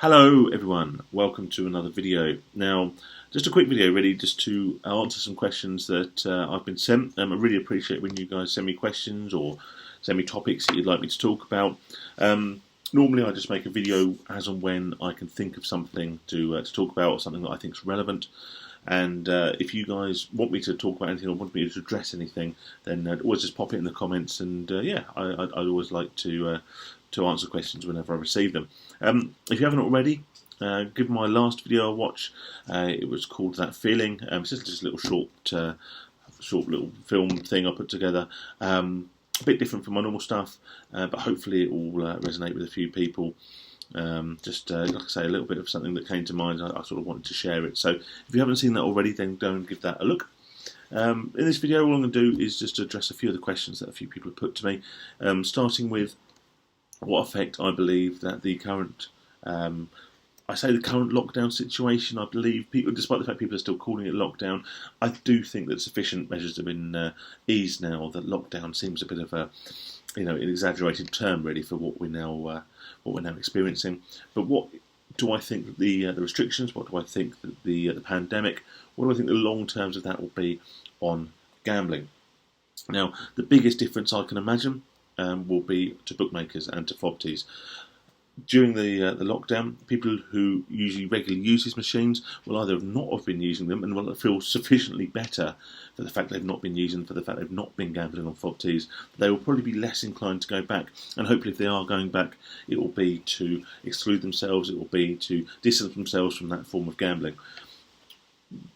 Hello everyone, welcome to another video. Now, just a quick video really just to answer some questions that I've been sent. I really appreciate when you guys send me questions or send me topics that you'd like me to talk about. Normally I just make a video as and when I can think of something to talk about or something that I think is relevant. And if you guys want me to talk about anything or want me to address anything, then always just pop it in the comments. And I'd always like to answer questions whenever I receive them. If you haven't already, give my last video a watch. It was called That Feeling. It's just a little short little film thing I put together. A bit different from my normal stuff, but hopefully it will resonate with a few people. Like I say, a little bit of something that came to mind. I sort of wanted to share it. So if you haven't seen that already, then go and give that a look. In this video, all I'm going to do is just address a few of the questions that a few people have put to me, starting with what effect I believe that the current, I say the current lockdown situation, I believe people, despite the fact people are still calling it lockdown, I do think that sufficient measures have been eased now. That lockdown seems a bit of an exaggerated term really for what we're now experiencing. But what do I think that the restrictions? What do I think that the pandemic? What do I think the long terms of that will be on gambling? Now, the biggest difference I can imagine will be to bookmakers and to FOBTs. During the lockdown, people who usually regularly use these machines will either not have been using them and will feel sufficiently better for the fact they've not been using them, for the fact they've not been gambling on FOBTs. They will probably be less inclined to go back, and hopefully if they are going back, it will be to exclude themselves, it will be to distance themselves from that form of gambling.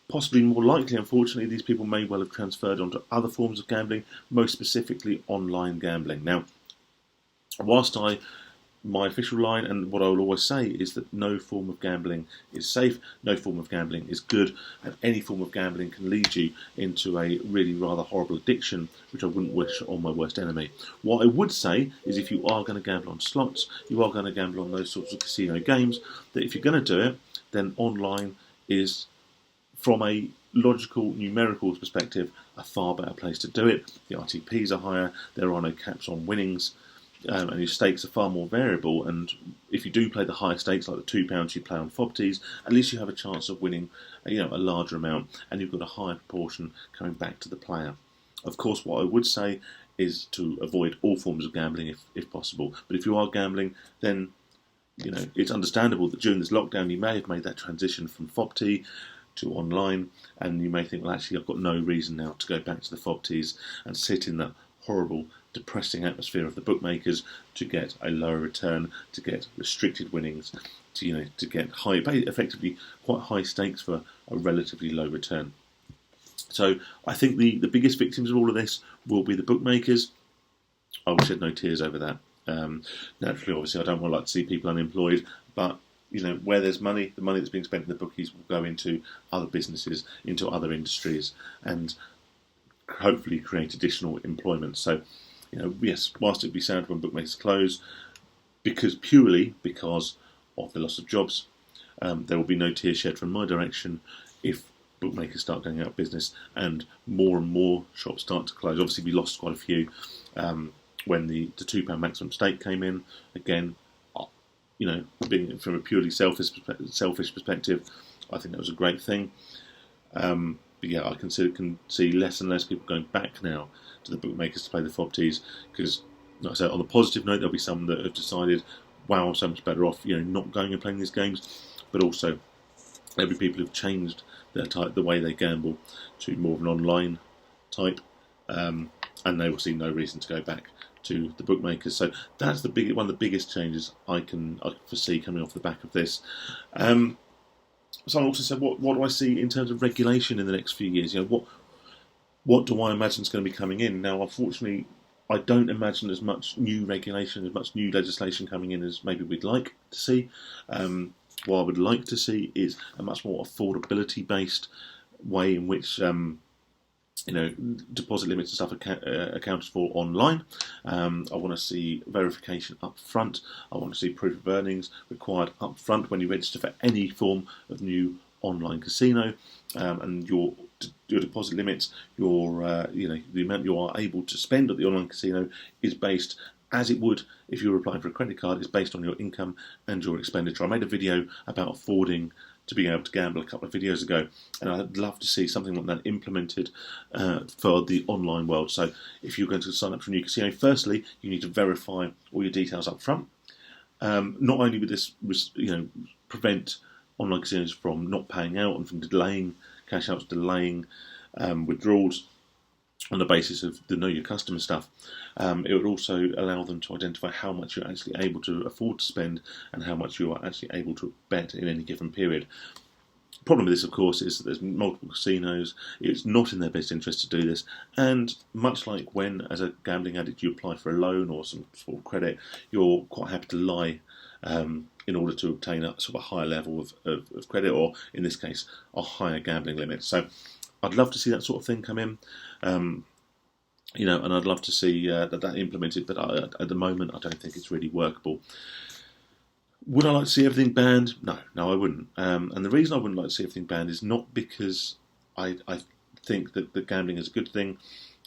Possibly more likely, unfortunately, these people may well have transferred onto other forms of gambling, most specifically online gambling. Now, whilst my official line and what I will always say is that no form of gambling is safe, no form of gambling is good, and any form of gambling can lead you into a really rather horrible addiction, which I wouldn't wish on my worst enemy. What I would say is if you are going to gamble on slots, you are going to gamble on those sorts of casino games, that if you're going to do it, then online is, from a logical, numerical perspective, a far better place to do it. The RTPs are higher, there are no caps on winnings, and your stakes are far more variable. And if you do play the higher stakes, like the £2 you play on FOBTs, at least you have a chance of winning a larger amount, and you've got a higher proportion coming back to the player. Of course, what I would say is to avoid all forms of gambling if possible. But if you are gambling, then it's understandable that during this lockdown you may have made that transition from FOBT to online, and you may think, well, actually, I've got no reason now to go back to the FOBTs and sit in that horrible, depressing atmosphere of the bookmakers to get a lower return, to get restricted winnings, to get effectively quite high stakes for a relatively low return. So I think the biggest victims of all of this will be the bookmakers. I will shed no tears over that. Naturally, obviously, I don't want to see people unemployed, but where there's money, the money that's being spent in the bookies will go into other businesses, into other industries, and hopefully create additional employment. So, yes, whilst it'd be sad when bookmakers close, purely because of the loss of jobs, there will be no tears shed from my direction if bookmakers start going out of business and more shops start to close. Obviously, we lost quite a few when the £2 maximum stake came in. Again, being from a purely selfish perspective, I think that was a great thing. But yeah, I can see less and less people going back now to the bookmakers to play the FOBTs, because, like I said, on the positive note, there'll be some that have decided, wow, I'm so much better off, not going and playing these games. But also, there'll be people who've changed the way they gamble to more of an online type, and they will see no reason to go back to the bookmakers. So that's one of the biggest changes I foresee coming off the back of this. Someone also said, what do I see in terms of regulation in the next few years? What do I imagine is going to be coming in? Now, unfortunately, I don't imagine as much new regulation, as much new legislation coming in as maybe we'd like to see. What I would like to see is a much more affordability-based way in which deposit limits and stuff accounted for online. I want to see verification up front. I want to see proof of earnings required up front when you register for any form of new online casino, and your deposit limits, the amount you are able to spend at the online casino is based as it would if you were applying for a credit card. It's based on your income and your expenditure. I made a video about affording to being able to gamble a couple of videos ago, and I'd love to see something like that implemented for the online world. So if you're going to sign up for a new casino, firstly, you need to verify all your details up front. Not only would this prevent online casinos from not paying out and from delaying cash outs, delaying withdrawals on the basis of the know your customer stuff, it would also allow them to identify how much you're actually able to afford to spend and how much you are actually able to bet in any given period. The problem with this, of course, is that there's multiple casinos. It's not in their best interest to do this, and much like when, as a gambling addict, you apply for a loan or some sort of credit, you're quite happy to lie in order to obtain a sort of a higher level of credit, or in this case, a higher gambling limit. So I'd love to see that sort of thing come in, and I'd love to see that implemented, but at the moment I don't think it's really workable. Would I like to see everything banned? No, I wouldn't. And the reason I wouldn't like to see everything banned is not because I think that gambling is a good thing.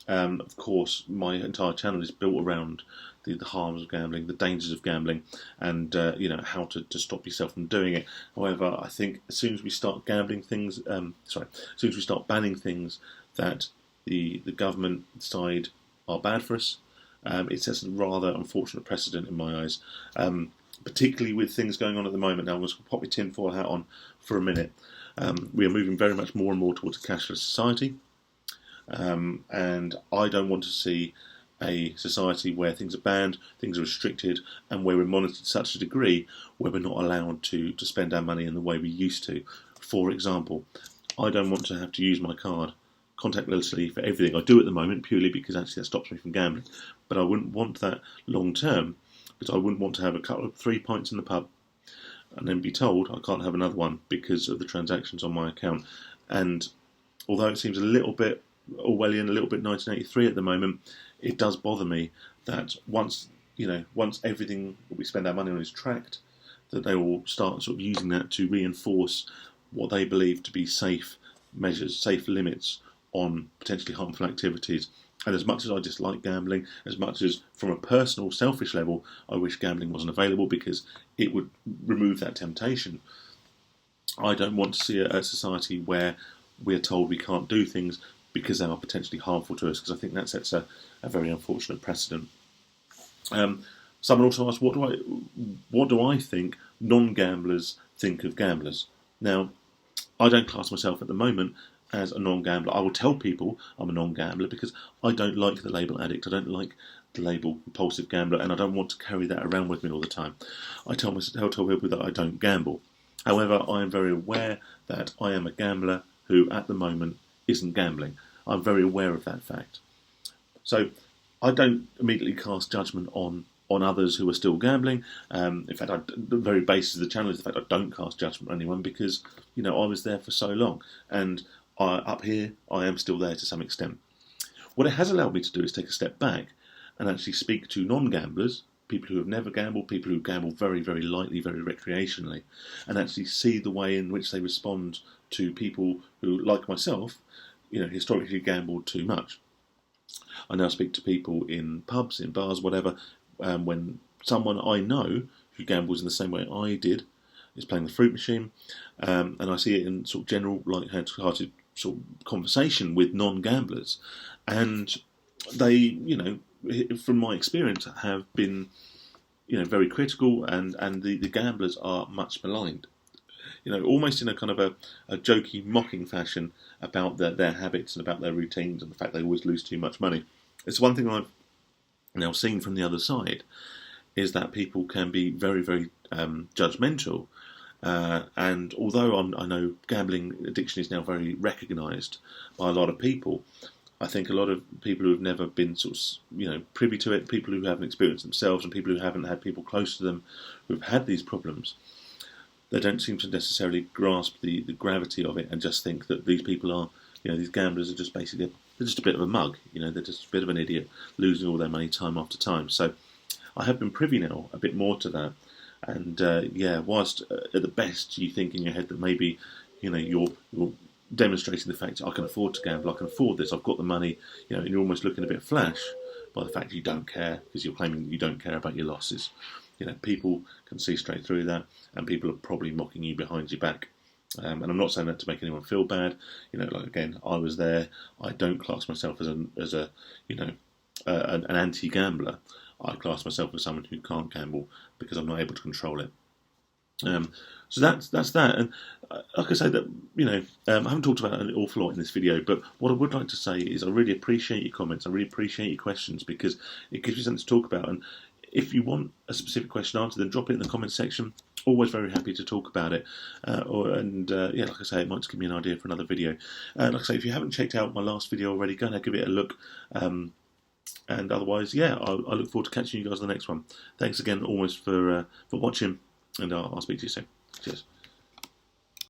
Of course, my entire channel is built around the harms of gambling, the dangers of gambling, and how to stop yourself from doing it. However, I think as soon as we start banning things that the government side are bad for us, it sets a rather unfortunate precedent in my eyes. Particularly with things going on at the moment. Now I'm going to pop my tinfoil hat on for a minute. We are moving very much more and more towards a cashless society, and I don't want to see a society where things are banned, things are restricted, and where we're monitored to such a degree where we're not allowed to spend our money in the way we used to. For example, I don't want to have to use my card contactlessly for everything I do at the moment, purely because actually that stops me from gambling. But I wouldn't want that long term, because I wouldn't want to have a couple of 3 pints in the pub and then be told I can't have another one because of the transactions on my account. And although it seems a little bit Orwellian, a little bit 1983 at the moment, it does bother me that once everything that we spend our money on is tracked, that they will start sort of using that to reinforce what they believe to be safe measures, safe limits on potentially harmful activities. And as much as I dislike gambling, as much as from a personal, selfish level, I wish gambling wasn't available because it would remove that temptation, I don't want to see a society where we're told we can't do things because they are potentially harmful to us, because I think that sets a very unfortunate precedent. Someone also asked, what do I think non-gamblers think of gamblers? Now, I don't class myself at the moment as a non-gambler. I will tell people I'm a non-gambler because I don't like the label addict, I don't like the label compulsive gambler, and I don't want to carry that around with me all the time. I tell people that I don't gamble. However, I am very aware that I am a gambler who at the moment isn't gambling. I'm very aware of that fact. So I don't immediately cast judgment on others who are still gambling. In fact, the very basis of the channel is the fact I don't cast judgment on anyone because I was there for so long, and up here I am still there to some extent. What it has allowed me to do is take a step back and actually speak to non-gamblers, people who have never gambled, people who gamble very, very lightly, very recreationally, and actually see the way in which they respond to people who, like myself, historically gambled too much. I now speak to people in pubs, in bars, whatever, when someone I know who gambles in the same way I did is playing the fruit machine, and I see it in sort of general, light-hearted sort of conversation with non-gamblers, and they, from my experience, have been, very critical, and the gamblers are much maligned. Almost in a kind of a jokey, mocking fashion about their habits and about their routines and the fact they always lose too much money. It's one thing I've now seen from the other side, is that people can be very, very judgmental. And although I know gambling addiction is now very recognised by a lot of people, I think a lot of people who have never been privy to it, people who haven't experienced themselves, and people who haven't had people close to them who've had these problems, they don't seem to necessarily grasp the gravity of it and just think that these people are, these gamblers are just basically, they're just a bit of a mug, they're just a bit of an idiot, losing all their money time after time. So I have been privy now a bit more to that. And whilst at the best you think in your head that maybe, you're demonstrating the fact that I can afford to gamble, I can afford this, I've got the money, and you're almost looking a bit flash by the fact you don't care, because you're claiming that you don't care about your losses. You know, people can see straight through that, and people are probably mocking you behind your back. And I'm not saying that to make anyone feel bad. You know, like, again, I was there. I don't class myself as a you know, an anti-gambler. I class myself as someone who can't gamble because I'm not able to control it. So that's that. And like I say, that, you know, I haven't talked about it an awful lot in this video, but what I would like to say is I really appreciate your comments. I really appreciate your questions, because it gives you something to talk about. And if you want a specific question answered, then drop it in the comment section. Always very happy to talk about it. Yeah, like I say, it might just give me an idea for another video. Like I say, if you haven't checked out my last video already, go and give it a look. And otherwise, yeah, I look forward to catching you guys on the next one. Thanks again, almost for watching, and I'll speak to you soon. Cheers.